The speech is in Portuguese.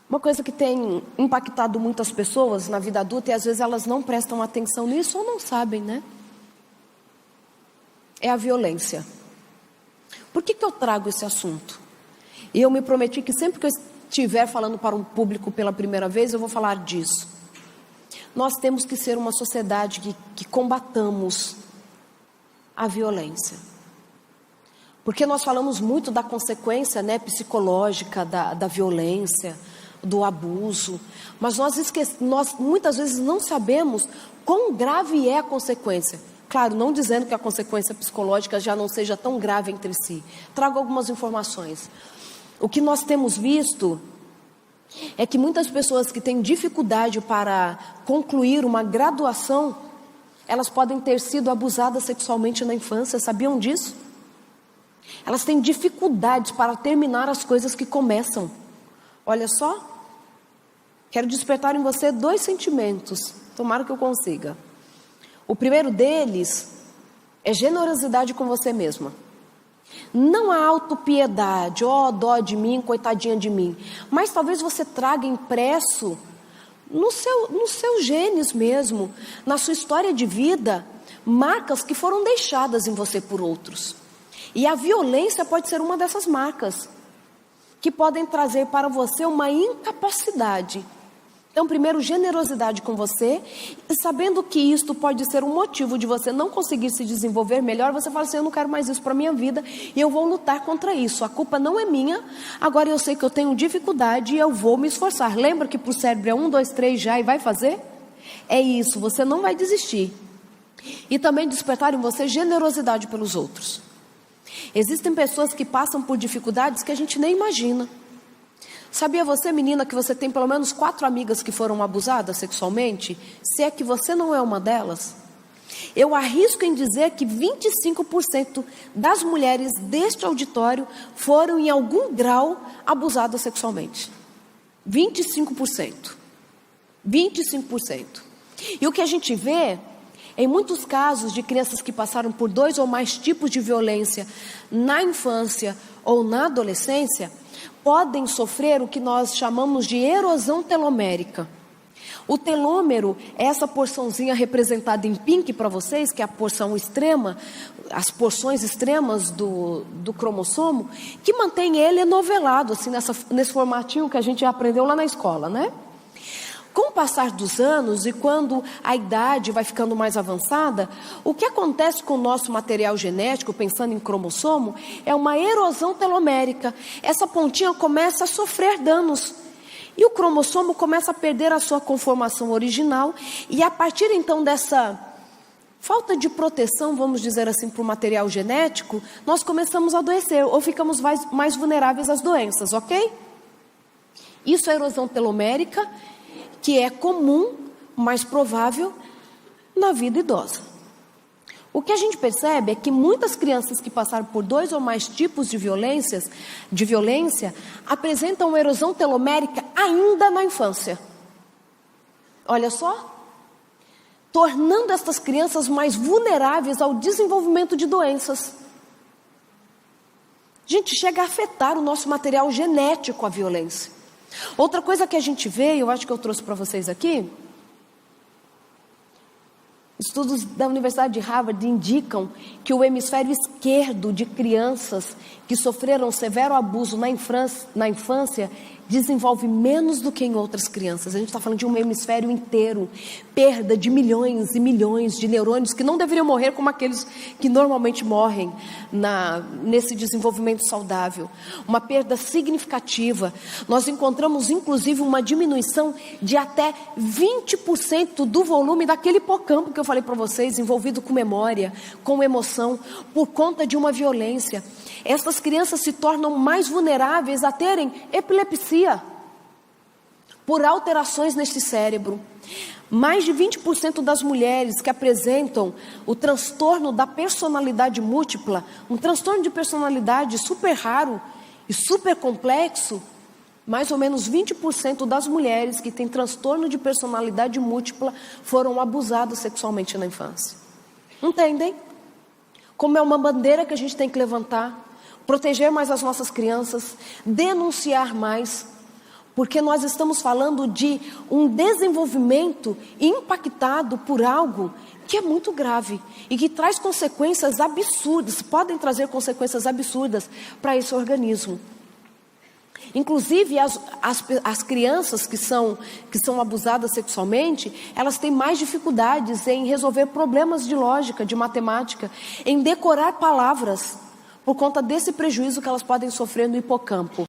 Uma coisa que tem impactado muitas pessoas na vida adulta, e às vezes elas não prestam atenção nisso ou não sabem, né? É a violência. Por que eu trago esse assunto? E eu me prometi que sempre que eu estiver falando para um público pela primeira vez, eu vou falar disso. Nós temos que ser uma sociedade que combatamos a violência. Porque nós falamos muito da consequência, né, psicológica da violência, do abuso, mas nós muitas vezes não sabemos quão grave é a consequência. Claro, não dizendo que a consequência psicológica já não seja tão grave entre si. Trago algumas informações. O que nós temos visto é que muitas pessoas que têm dificuldade para concluir uma graduação, elas podem ter sido abusadas sexualmente na infância, sabiam disso? Elas têm dificuldades para terminar as coisas que começam. Olha só, quero despertar em você 2 sentimentos, tomara que eu consiga. O primeiro deles é generosidade com você mesma. Não há autopiedade, dó de mim, coitadinha de mim. Mas talvez você traga impresso nos seus genes mesmo, na sua história de vida, marcas que foram deixadas em você por outros. E a violência pode ser uma dessas marcas, que podem trazer para você uma incapacidade. Então, primeiro, generosidade com você, e sabendo que isto pode ser um motivo de você não conseguir se desenvolver melhor, você fala assim, eu não quero mais isso para a minha vida, e eu vou lutar contra isso. A culpa não é minha, agora eu sei que eu tenho dificuldade e eu vou me esforçar. Lembra que para o cérebro é 1, 2, 3 já e vai fazer? É isso, você não vai desistir. E também despertar em você generosidade pelos outros. Existem pessoas que passam por dificuldades que a gente nem imagina. Sabia você, menina, que você tem pelo menos 4 amigas que foram abusadas sexualmente? Se é que você não é uma delas? Eu arrisco em dizer que 25% das mulheres deste auditório foram em algum grau abusadas sexualmente. 25%. 25%. E o que a gente vê, em muitos casos de crianças que passaram por 2 ou mais tipos de violência na infância ou na adolescência, podem sofrer o que nós chamamos de erosão telomérica. O telômero é essa porçãozinha representada em pink para vocês, que é a porção extrema, as porções extremas do cromossomo, que mantém ele enovelado, assim, nesse formatinho que a gente aprendeu lá na escola, né? Com o passar dos anos e quando a idade vai ficando mais avançada, o que acontece com o nosso material genético, pensando em cromossomo, é uma erosão telomérica. Essa pontinha começa a sofrer danos. E o cromossomo começa a perder a sua conformação original. E a partir então dessa falta de proteção, vamos dizer assim, para o material genético, nós começamos a adoecer ou ficamos mais vulneráveis às doenças, ok? Isso é erosão telomérica, que é comum, mais provável, na vida idosa. O que a gente percebe é que muitas crianças que passaram por 2 ou mais tipos de violência, apresentam erosão telomérica ainda na infância. Olha só, tornando estas crianças mais vulneráveis ao desenvolvimento de doenças. Gente, chega a afetar o nosso material genético a violência. Outra coisa que a gente vê, eu acho que eu trouxe para vocês aqui, estudos da Universidade de Harvard indicam que o hemisfério esquerdo de crianças que sofreram severo abuso na infância desenvolve menos do que em outras crianças. A gente está falando de um hemisfério inteiro, perda de milhões e milhões de neurônios que não deveriam morrer como aqueles que normalmente morrem nesse desenvolvimento saudável. Uma perda significativa. Nós encontramos inclusive uma diminuição de até 20% do volume daquele hipocampo que eu falei para vocês, envolvido com memória, com emoção, por conta de uma violência. Essas crianças se tornam mais vulneráveis a terem epilepsia por alterações neste cérebro. Mais de 20% das mulheres que apresentam o transtorno da personalidade múltipla, um transtorno de personalidade super raro e super complexo, mais ou menos 20% das mulheres que têm transtorno de personalidade múltipla foram abusadas sexualmente na infância. Entendem? Como é uma bandeira que a gente tem que levantar, proteger mais as nossas crianças, denunciar mais, Porque nós estamos falando de um desenvolvimento impactado por algo que é muito grave e que traz consequências absurdas, podem trazer consequências absurdas para esse organismo. Inclusive, as crianças que são abusadas sexualmente, elas têm mais dificuldades em resolver problemas de lógica, de matemática, em decorar palavras, por conta desse prejuízo que elas podem sofrer no hipocampo.